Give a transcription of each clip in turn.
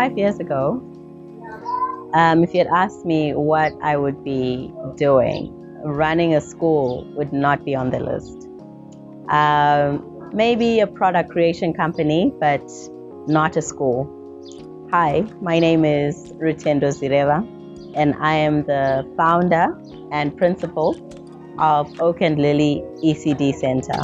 5 years ago, if you had asked me what I would be doing, running a school would not be on the list. Maybe a product creation company, but not a school. Hi, my name is Budiriro, and I am the founder and principal of Oak and Lily ECD Center.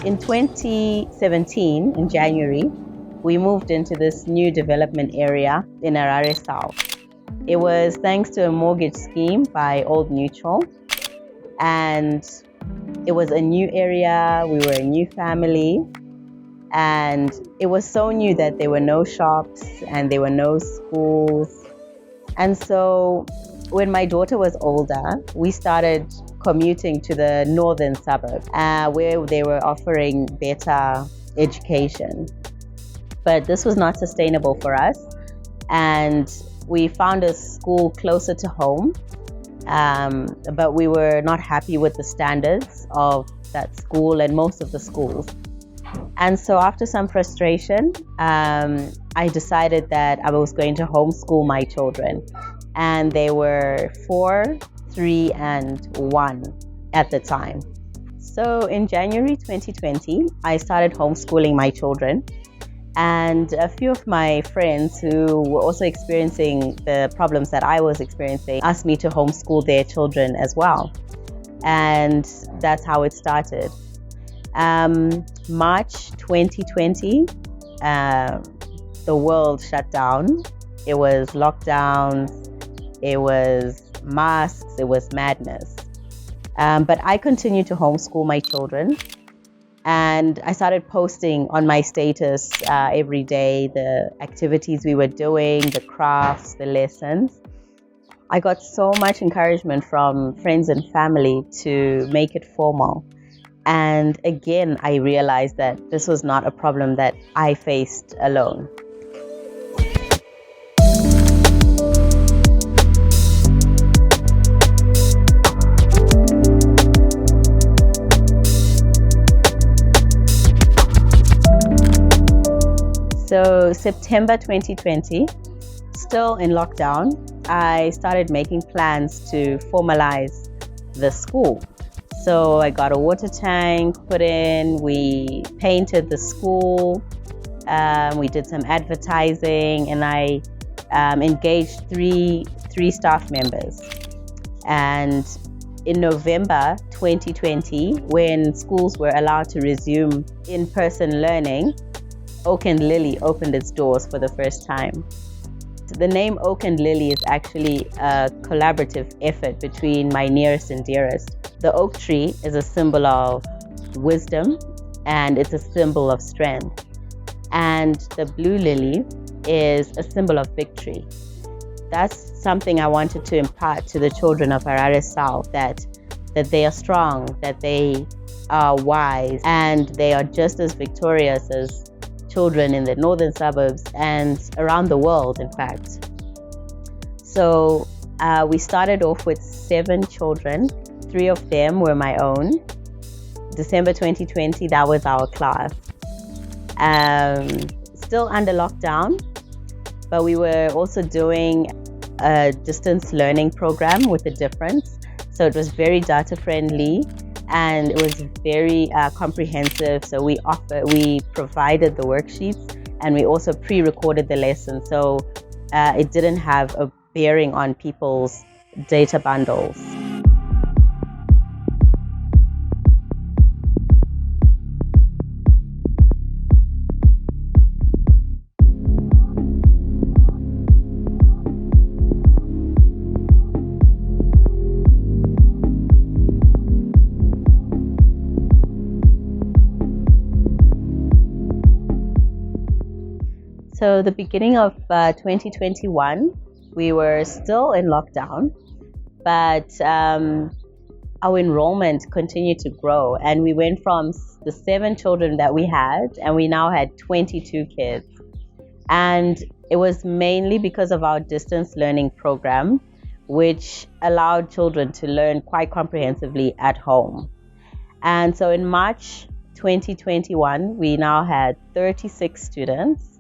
In 2017, in January, we moved into this new development area in Harare South. It was thanks to a mortgage scheme by Old Mutual, and it was a new area. We were a new family, and it was so new that there were no shops and there were no schools. And so when my daughter was older, we started commuting to the northern suburbs where they were offering better education. But this was not sustainable for us, and we found a school closer to home, but we were not happy with the standards of that school and most of the schools. And so after some frustration, I decided that I was going to homeschool my children. And they were 4, 3, and 1 at the time. So in January 2020, I started homeschooling my children. And a few of my friends who were also experiencing the problems that I was experiencing asked me to homeschool their children as well. And that's how it started. March 2020, the world shut down. It was lockdowns. It was masks, it was madness. But I continued to homeschool my children, and I started posting on my status every day the activities we were doing, the crafts, the lessons. I got so much encouragement from friends and family to make it formal. And again, I realized that this was not a problem that I faced alone. So September 2020, still in lockdown, I started making plans to formalize the school. So I got a water tank put in, we painted the school, we did some advertising, and I engaged three staff members. And in November 2020, when schools were allowed to resume in-person learning, Oak and Lily opened its doors for the first time. The name Oak and Lily is actually a collaborative effort between my nearest and dearest. The oak tree is a symbol of wisdom, and it's a symbol of strength. And the blue lily is a symbol of victory. That's something I wanted to impart to the children of Harare South, that they are strong, that they are wise, and they are just as victorious as children in the northern suburbs and around the world, in fact. So we started off with 7 children. 3 of them were my own. December 2020, that was our class. Still under lockdown, but we were also doing a distance learning program with a difference. So it was very data friendly, and it was very comprehensive. So we provided the worksheets, and we also pre-recorded the lesson, so it didn't have a bearing on people's data bundles. So the beginning of 2021, we were still in lockdown, but our enrollment continued to grow, and we went from the 7 children that we had, and we now had 22 kids. And it was mainly because of our distance learning program, which allowed children to learn quite comprehensively at home. And so in March 2021, we now had 36 students,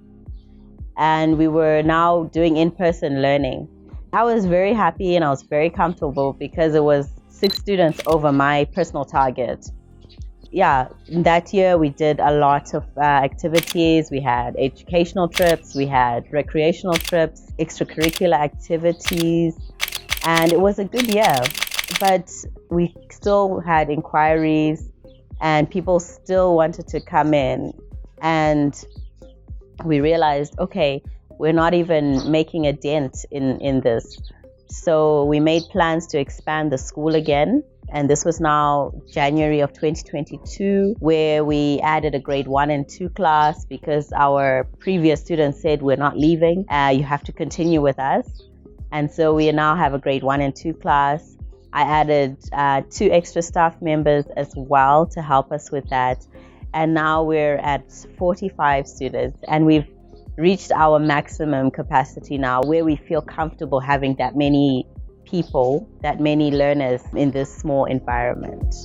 and we were now doing in-person learning. I was very happy and I was very comfortable because it was 6 students over my personal target. Yeah, that year we did a lot of activities. We had educational trips, we had recreational trips, extracurricular activities, and it was a good year. But we still had inquiries and people still wanted to come in, and we realized, okay, we're not even making a dent in this. So we made plans to expand the school again. And this was now January of 2022, where we added a grade 1 and 2 class because our previous students said, we're not leaving, you have to continue with us. And so we now have a grade 1 and 2 class. I added 2 extra staff members as well to help us with that. And now we're at 45 students, and we've reached our maximum capacity now, where we feel comfortable having that many people, that many learners in this small environment.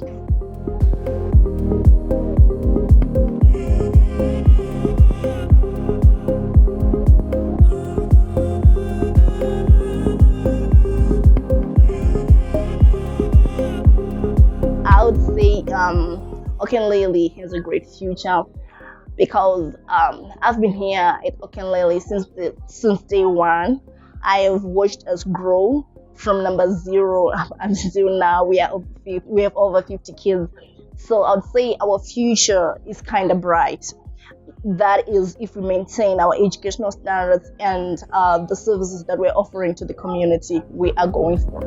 I would say Okenlele has a great future because I've been here at Okenlele since day one. I have watched us grow from number 0 until now. We have over 50 kids. So I would say our future is kind of bright. That is, if we maintain our educational standards and the services that we're offering to the community, we are going for.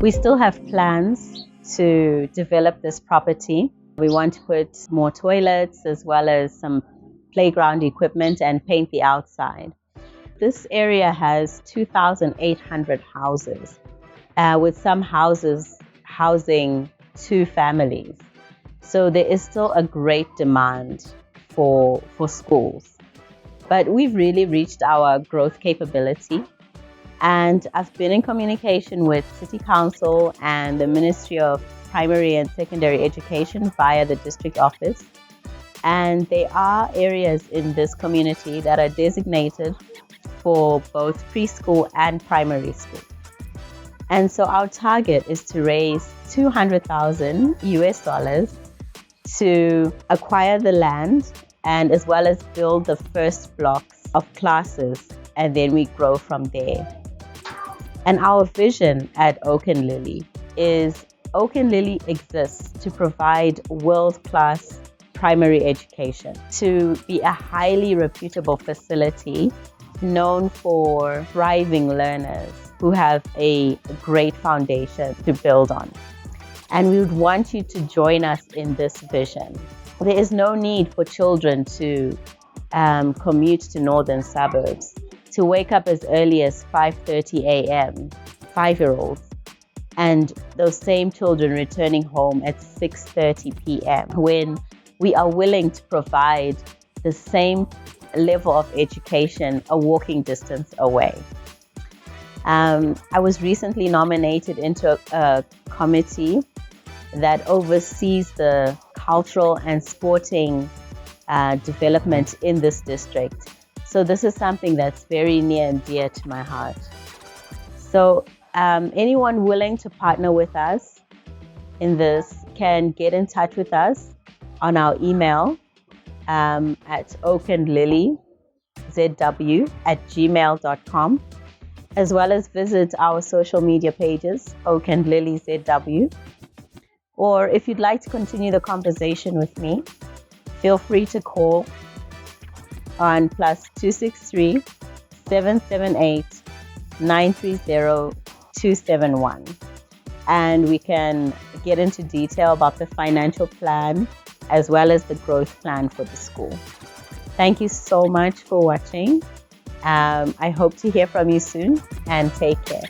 We still have plans to develop this property. We want to put more toilets as well as some playground equipment and paint the outside. This area has 2,800 houses, with some houses housing 2 families. So there is still a great demand for schools. But we've really reached our growth capability. And I've been in communication with City Council and the Ministry of Primary and Secondary Education via the district office. And there are areas in this community that are designated for both preschool and primary school. And so our target is to raise $200,000 to acquire the land and as well as build the first blocks of classes, and then we grow from there. And our vision at Okenlele is Okenlele exists to provide world-class primary education, to be a highly reputable facility known for thriving learners who have a great foundation to build on. And we would want you to join us in this vision. There is no need for children to commute to northern suburbs, to wake up as early as 5:30 a.m., 5-year-olds, and those same children returning home at 6:30 p.m. when we are willing to provide the same level of education a walking distance away. I was recently nominated into a committee that oversees the cultural and sporting development in this district. So this is something that's very near and dear to my heart. So anyone willing to partner with us in this can get in touch with us on our email at okenlilyzw@gmail.com, as well as visit our social media pages, okenlilyzw. Or if you'd like to continue the conversation with me, feel free to call on +263 778 930 271, and we can get into detail about the financial plan as well as the growth plan for the school. Thank you so much for watching. I hope to hear from you soon, and take care.